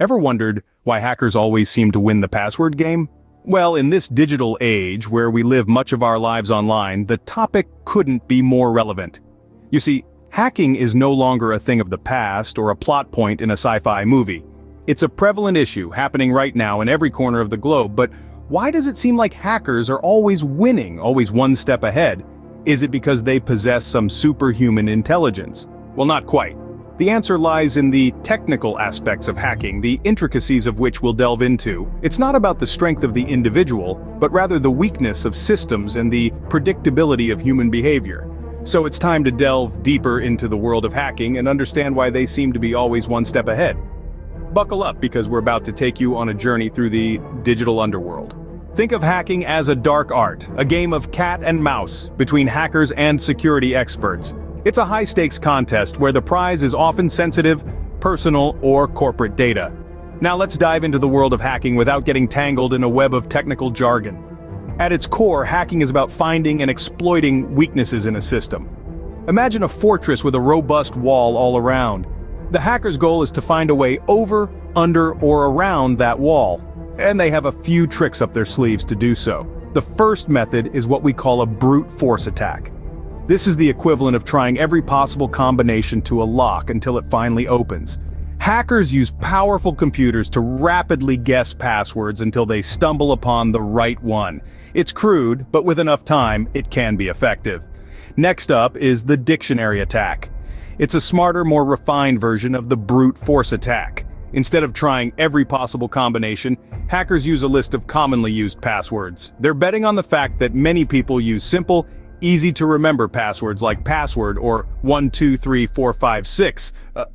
Ever wondered why hackers always seem to win the password game? Well, in this digital age where we live much of our lives online, the topic couldn't be more relevant. You see, hacking is no longer a thing of the past or a plot point in a sci-fi movie. It's a prevalent issue happening right now in every corner of the globe, but why does it seem like hackers are always winning, always one step ahead? Is it because they possess some superhuman intelligence? Well, not quite. The answer lies in the technical aspects of hacking, the intricacies of which we'll delve into. It's not about the strength of the individual, but rather the weakness of systems and the predictability of human behavior. So it's time to delve deeper into the world of hacking and understand why they seem to be always one step ahead. Buckle up because we're about to take you on a journey through the digital underworld. Think of hacking as a dark art, a game of cat and mouse between hackers and security experts. It's a high-stakes contest where the prize is often sensitive, personal, or corporate data. Now let's dive into the world of hacking without getting tangled in a web of technical jargon. At its core, hacking is about finding and exploiting weaknesses in a system. Imagine a fortress with a robust wall all around. The hacker's goal is to find a way over, under, or around that wall. And they have a few tricks up their sleeves to do so. The first method is what we call a brute force attack. This is the equivalent of trying every possible combination to a lock until it finally opens. Hackers use powerful computers to rapidly guess passwords until they stumble upon the right one. It's crude, but with enough time, it can be effective. Next up is the dictionary attack. It's a smarter, more refined version of the brute force attack. Instead of trying every possible combination, hackers use a list of commonly used passwords. They're betting on the fact that many people use simple, easy-to-remember passwords like password or 123456.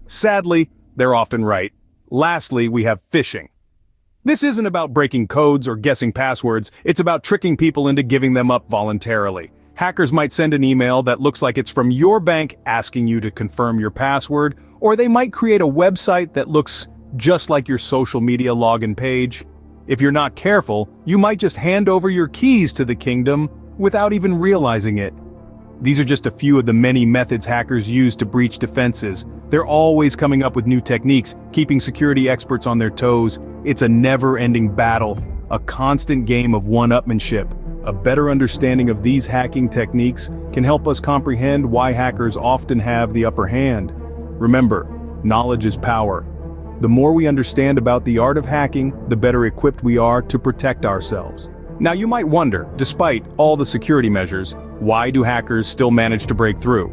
Sadly, they're often right. Lastly, we have phishing. This isn't about breaking codes or guessing passwords, it's about tricking people into giving them up voluntarily. Hackers might send an email that looks like it's from your bank asking you to confirm your password, or they might create a website that looks just like your social media login page. If you're not careful, you might just hand over your keys to the kingdom without even realizing it. These are just a few of the many methods hackers use to breach defenses. They're always coming up with new techniques, keeping security experts on their toes. It's a never-ending battle, a constant game of one-upmanship. A better understanding of these hacking techniques can help us comprehend why hackers often have the upper hand. Remember, knowledge is power. The more we understand about the art of hacking, the better equipped we are to protect ourselves. Now you might wonder, despite all the security measures, why do hackers still manage to break through?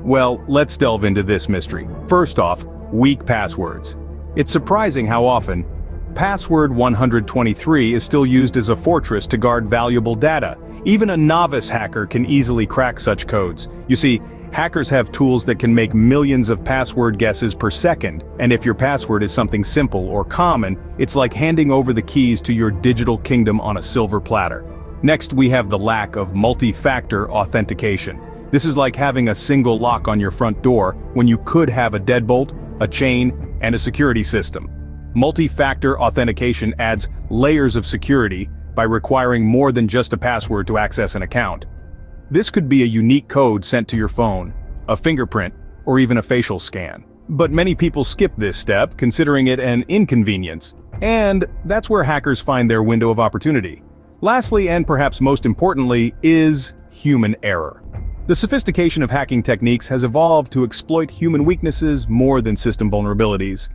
Well, let's delve into this mystery. First off, weak passwords. It's surprising how often password 123 is still used as a fortress to guard valuable data. Even a novice hacker can easily crack such codes. You see, hackers have tools that can make millions of password guesses per second, and if your password is something simple or common, it's like handing over the keys to your digital kingdom on a silver platter. Next, we have the lack of multi-factor authentication. This is like having a single lock on your front door when you could have a deadbolt, a chain, and a security system. Multi-factor authentication adds layers of security by requiring more than just a password to access an account. This could be a unique code sent to your phone, a fingerprint, or even a facial scan. But many people skip this step, considering it an inconvenience. And that's where hackers find their window of opportunity. Lastly, and perhaps most importantly, is human error. The sophistication of hacking techniques has evolved to exploit human weaknesses more than system vulnerabilities.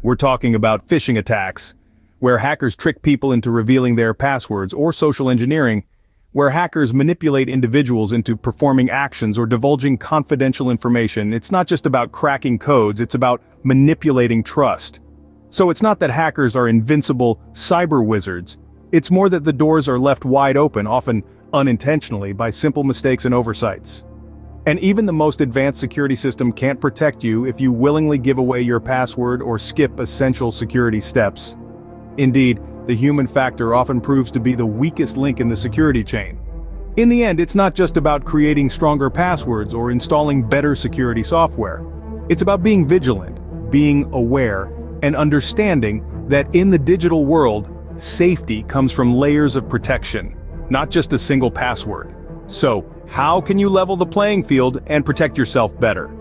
We're talking about phishing attacks, where hackers trick people into revealing their passwords, or social engineering, where hackers manipulate individuals into performing actions or divulging confidential information. It's not just about cracking codes, it's about manipulating trust. So it's not that hackers are invincible cyber wizards. It's more that the doors are left wide open, often unintentionally, by simple mistakes and oversights. And even the most advanced security system can't protect you if you willingly give away your password or skip essential security steps. Indeed, the human factor often proves to be the weakest link in the security chain. In the end, it's not just about creating stronger passwords or installing better security software. It's about being vigilant, being aware, and understanding that in the digital world, safety comes from layers of protection, not just a single password. So, how can you level the playing field and protect yourself better?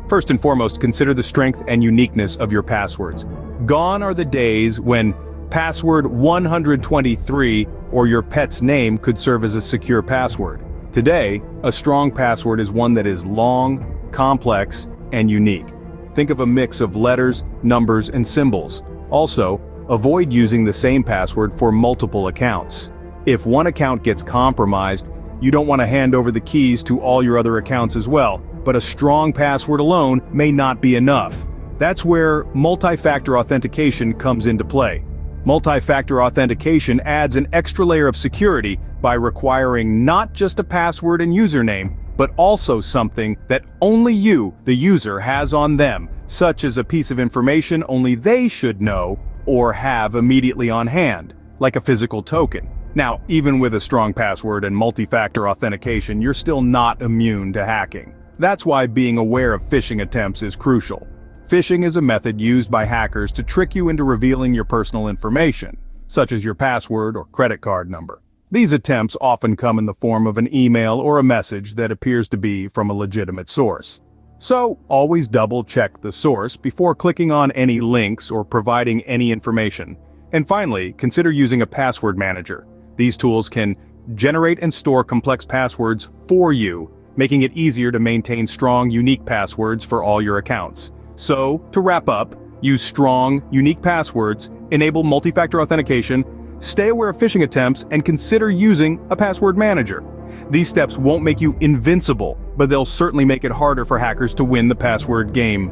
First and foremost, consider the strength and uniqueness of your passwords. Gone are the days when password 123 or your pet's name could serve as a secure password. Today, a strong password is one that is long, complex, and unique. Think of a mix of letters, numbers, and symbols. Also, avoid using the same password for multiple accounts. If one account gets compromised, you don't want to hand over the keys to all your other accounts as well, but a strong password alone may not be enough. That's where multi-factor authentication comes into play. Multi-factor authentication adds an extra layer of security by requiring not just a password and username, but also something that only you, the user, has on them, such as a piece of information only they should know or have immediately on hand, like a physical token. Now, even with a strong password and multi-factor authentication, you're still not immune to hacking. That's why being aware of phishing attempts is crucial. Phishing is a method used by hackers to trick you into revealing your personal information, such as your password or credit card number. These attempts often come in the form of an email or a message that appears to be from a legitimate source. So, always double-check the source before clicking on any links or providing any information. And finally, consider using a password manager. These tools can generate and store complex passwords for you, making it easier to maintain strong, unique passwords for all your accounts. So, to wrap up, use strong, unique passwords, enable multi-factor authentication, stay aware of phishing attempts, and consider using a password manager. These steps won't make you invincible, but they'll certainly make it harder for hackers to win the password game.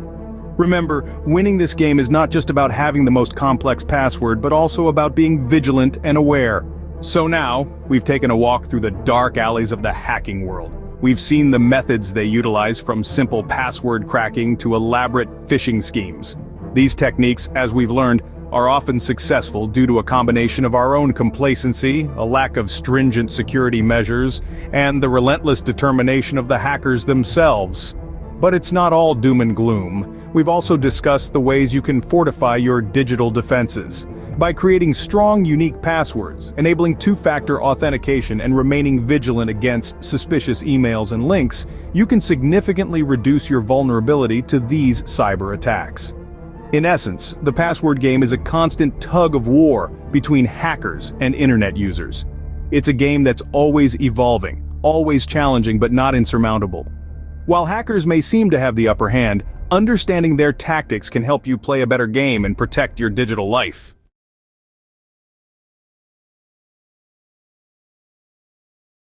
Remember, winning this game is not just about having the most complex password, but also about being vigilant and aware. So now, we've taken a walk through the dark alleys of the hacking world. We've seen the methods they utilize, from simple password cracking to elaborate phishing schemes. These techniques, as we've learned, are often successful due to a combination of our own complacency, a lack of stringent security measures, and the relentless determination of the hackers themselves. But it's not all doom and gloom. We've also discussed the ways you can fortify your digital defenses. By creating strong, unique passwords, enabling two-factor authentication, and remaining vigilant against suspicious emails and links, you can significantly reduce your vulnerability to these cyber attacks. In essence, the password game is a constant tug of war between hackers and internet users. It's a game that's always evolving, always challenging but not insurmountable. While hackers may seem to have the upper hand, understanding their tactics can help you play a better game and protect your digital life.